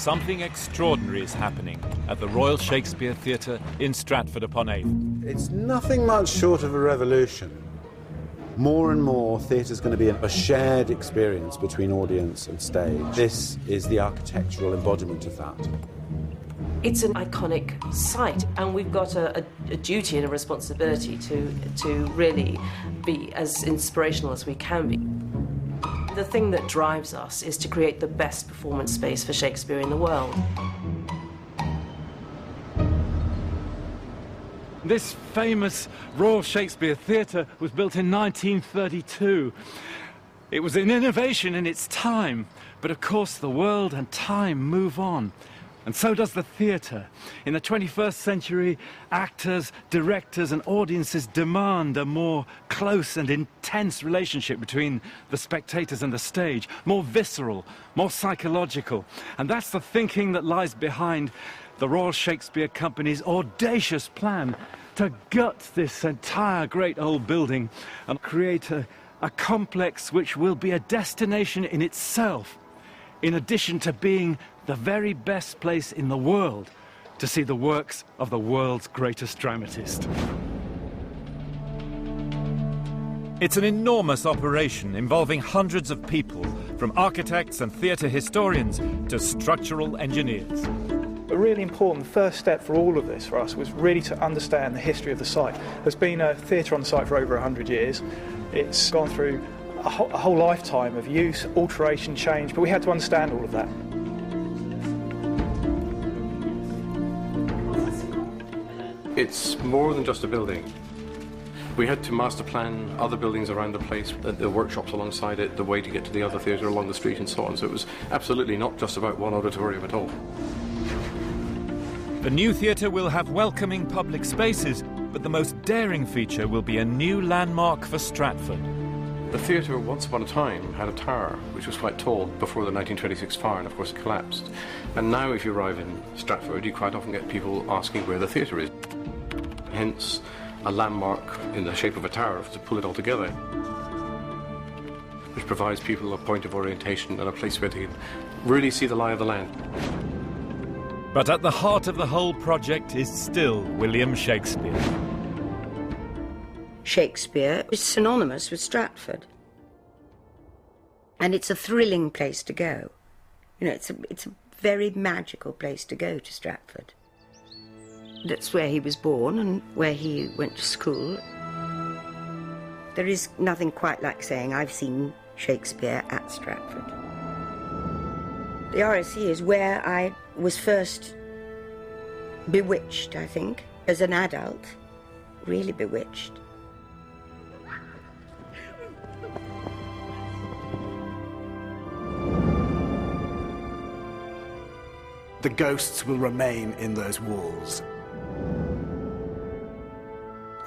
something extraordinary is happening at the Royal Shakespeare Theatre in Stratford-upon-Avon. It's nothing much short of a revolution. More and more, theatre's going to be a shared experience between audience and stage. This is the architectural embodiment of that. It's an iconic site, and we've got a duty and a responsibility to really be as inspirational as we can be. The thing that drives us is to create the best performance space for Shakespeare in the world. This famous Royal Shakespeare Theatre was built in 1932. It was an innovation in its time, but of course the world and time move on. And so does the theatre. In the 21st century, actors, directors and audiences demand a more close and intense relationship between the spectators and the stage, more visceral, more psychological. And that's the thinking that lies behind the Royal Shakespeare Company's audacious plan to gut this entire great old building and create a complex which will be a destination in itself, in addition to being the very best place in the world to see the works of the world's greatest dramatist. It's an enormous operation involving hundreds of people, from architects and theatre historians to structural engineers. A really important first step for all of this for us was really to understand the history of the site. There's been a theatre on the site for over 100 years. It's gone through a whole lifetime of use, alteration, change, but we had to understand all of that. It's more than just a building. We had to master plan other buildings around the place, the workshops alongside it, the way to get to the other theatre along the street and so on. So it was absolutely not just about one auditorium at all. The new theatre will have welcoming public spaces, but the most daring feature will be a new landmark for Stratford. The theatre, once upon a time, had a tower, which was quite tall before the 1926 fire, and of course it collapsed. And now if you arrive in Stratford, you quite often get people asking where the theatre is. Hence, a landmark in the shape of a tower to pull it all together, which provides people a point of orientation and a place where they can really see the lie of the land. But at the heart of the whole project is still William Shakespeare. Shakespeare is synonymous with Stratford. And it's a thrilling place to go. You know, it's a very magical place to go, to Stratford. That's where he was born and where he went to school. There is nothing quite like saying, I've seen Shakespeare at Stratford. The RSC is where I was first bewitched, I think, as an adult, really bewitched. The ghosts will remain in those walls.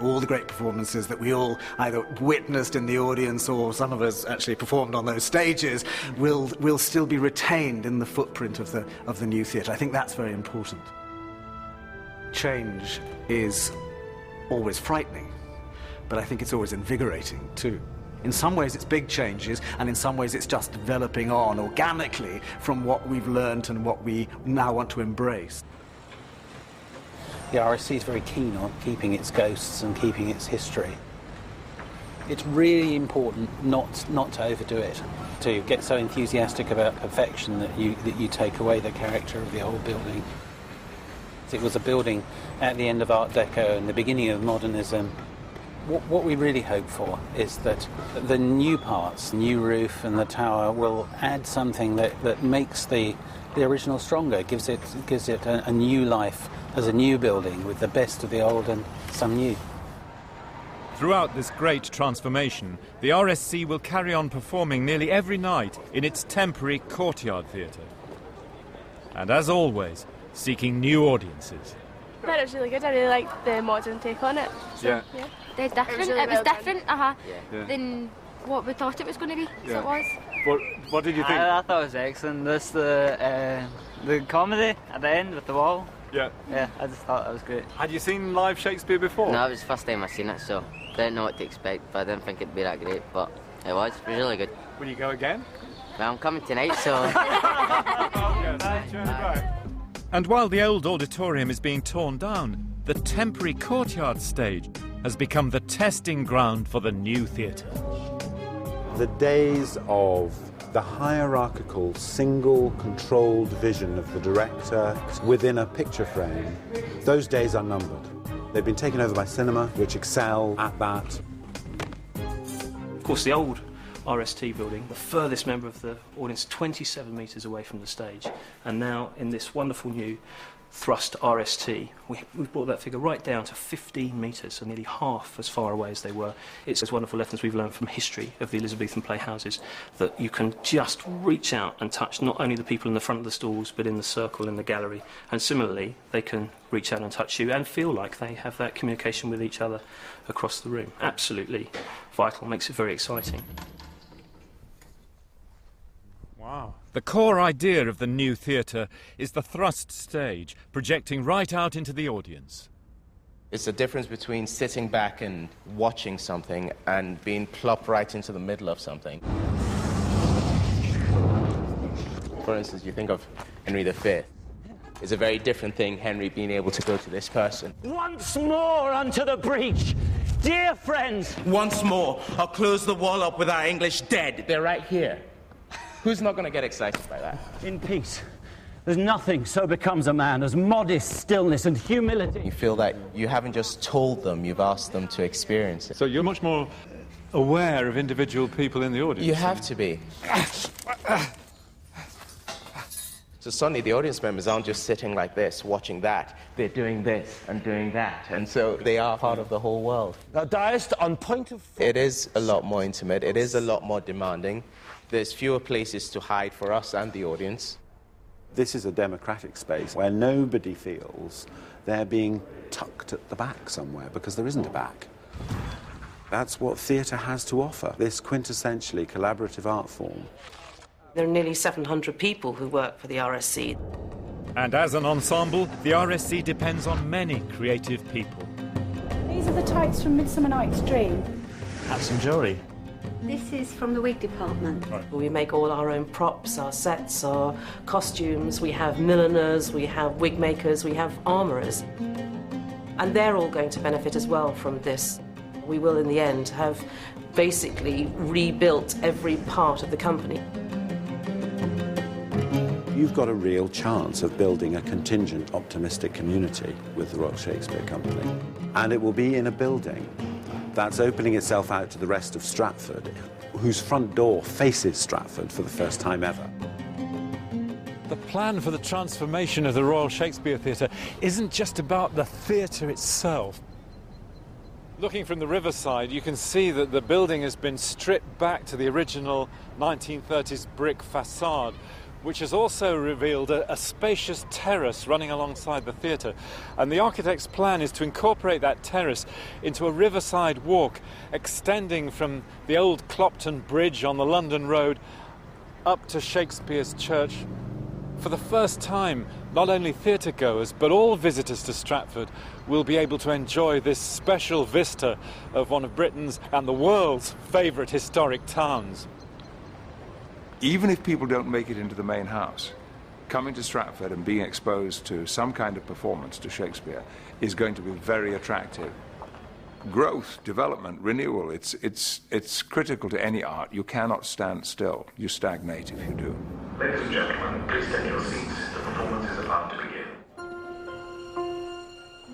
All the great performances that we all either witnessed in the audience or some of us actually performed on those stages will still be retained in the footprint of the new theatre. I think that's very important. Change is always frightening, but I think it's always invigorating too. In some ways it's big changes, and in some ways it's just developing on organically from what we've learnt and what we now want to embrace. The RSC is very keen on keeping its ghosts and keeping its history. It's really important not to overdo it, to get so enthusiastic about perfection that you take away the character of the old building. It was a building at the end of Art Deco and the beginning of modernism. What we really hope for is that the new parts, new roof and the tower, will add something that makes the original stronger, gives it a new life as a new building with the best of the old and some new. Throughout this great transformation, the RSC will carry on performing nearly every night in its temporary courtyard theatre. And as always, seeking new audiences. I thought it was really good. I really liked the modern take on it. So, yeah. They're different. It was different, than what we thought it was going to be. So it was. What did you think? I thought it was excellent. This the comedy at the end with the wall. Yeah. Yeah, I just thought that was great. Had you seen live Shakespeare before? No, it was the first time I've seen it, so I didn't know what to expect, but I didn't think it'd be that great, but it was really good. Will you go again? Well, I'm coming tonight, so... Okay. And while the old auditorium is being torn down, the temporary courtyard stage has become the testing ground for the new theatre. The days of the hierarchical, single, controlled vision of the director within a picture frame, those days are numbered. They've been taken over by cinema, which excel at that. Of course, the old RST building, the furthest member of the audience, 27 metres away from the stage. And now, in this wonderful new thrust RST, we've brought that figure right down to 15 metres, so nearly half as far away as they were. It's those wonderful lessons we've learned from history of the Elizabethan playhouses, that you can just reach out and touch not only the people in the front of the stalls, but in the circle in the gallery. And similarly, they can reach out and touch you and feel like they have that communication with each other across the room. Absolutely vital, makes it very exciting. Wow. The core idea of the new theatre is the thrust stage, projecting right out into the audience. It's the difference between sitting back and watching something and being plopped right into the middle of something. For instance, you think of Henry V. It's a very different thing, Henry being able to go to this person. Once more unto the breach, dear friends! Once more, I'll close the wall up with our English dead. They're right here. Who's not going to get excited by that? In peace, there's nothing so becomes a man as modest stillness and humility. You feel that you haven't just told them, you've asked them to experience it. So you're much more aware of individual people in the audience? You have to be. So suddenly the audience members aren't just sitting like this, watching that. They're doing this and doing that. And so they are part of the whole world. Thou diest on point of... It is a lot more intimate. It is a lot more demanding. There's fewer places to hide for us and the audience. This is a democratic space where nobody feels they're being tucked at the back somewhere, because there isn't a back. That's what theatre has to offer, this quintessentially collaborative art form. There are nearly 700 people who work for the RSC. And as an ensemble, the RSC depends on many creative people. These are the types from Midsummer Night's Dream. Have some jewellery. This is from the wig department. We make all our own props, our sets, our costumes. We have milliners, we have wig makers, we have armourers. And they're all going to benefit as well from this. We will, in the end, have basically rebuilt every part of the company. You've got a real chance of building a contingent, optimistic community with the Royal Shakespeare Company. And it will be in a building that's opening itself out to the rest of Stratford, whose front door faces Stratford for the first time ever. The plan for the transformation of the Royal Shakespeare Theatre isn't just about the theatre itself. Looking from the riverside, you can see that the building has been stripped back to the original 1930s brick facade, which has also revealed a spacious terrace running alongside the theatre. And the architect's plan is to incorporate that terrace into a riverside walk extending from the old Clopton Bridge on the London Road up to Shakespeare's Church. For the first time, not only theatre-goers, but all visitors to Stratford will be able to enjoy this special vista of one of Britain's and the world's favourite historic towns. Even if people don't make it into the main house, coming to Stratford and being exposed to some kind of performance to Shakespeare is going to be very attractive. Growth, development, renewal, it's critical to any art. You cannot stand still. You stagnate if you do. Ladies and gentlemen, please take your seats. The performance is about to begin.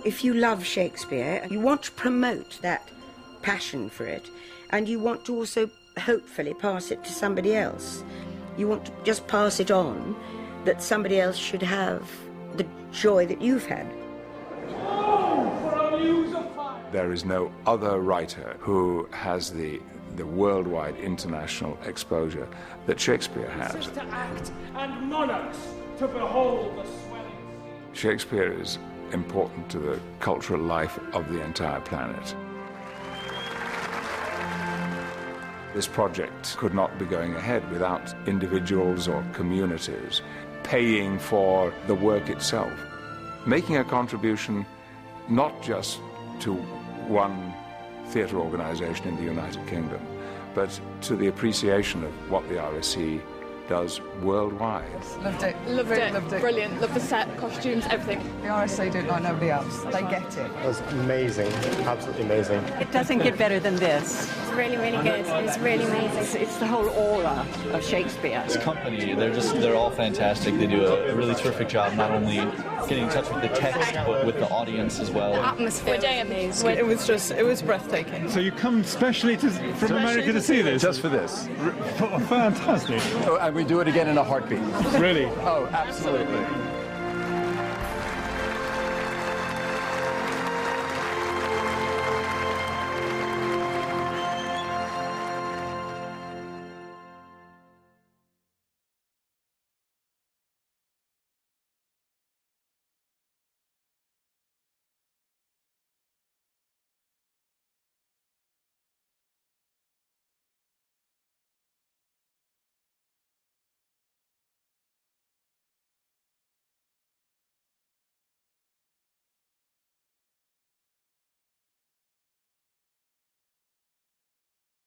If you love Shakespeare, you want to promote that passion for it, and you want to also hopefully pass it to somebody else. You want to just pass it on, that somebody else should have the joy that you've had. There is no other writer who has the worldwide international exposure that Shakespeare has. To act and monarchs to behold the swelling. Shakespeare is important to the cultural life of the entire planet. This project could not be going ahead without individuals or communities paying for the work itself, making a contribution not just to one theatre organisation in the United Kingdom, but to the appreciation of what the RSC does worldwide. Loved it. Loved it. Brilliant. Loved the set, costumes, everything. The RSA do it like nobody else. They get it. It was amazing. Absolutely amazing. It doesn't get better than this. It's really, really good. It's really amazing. It's the whole aura of Shakespeare. This company, they're all fantastic. They do a really terrific job, not only getting in touch with the text, but with the audience as well. The atmosphere was amazing. It was breathtaking. So you come specially from America to see this? Just for this. Fantastic. Oh, and we do it again in a heartbeat. Really? Oh, absolutely.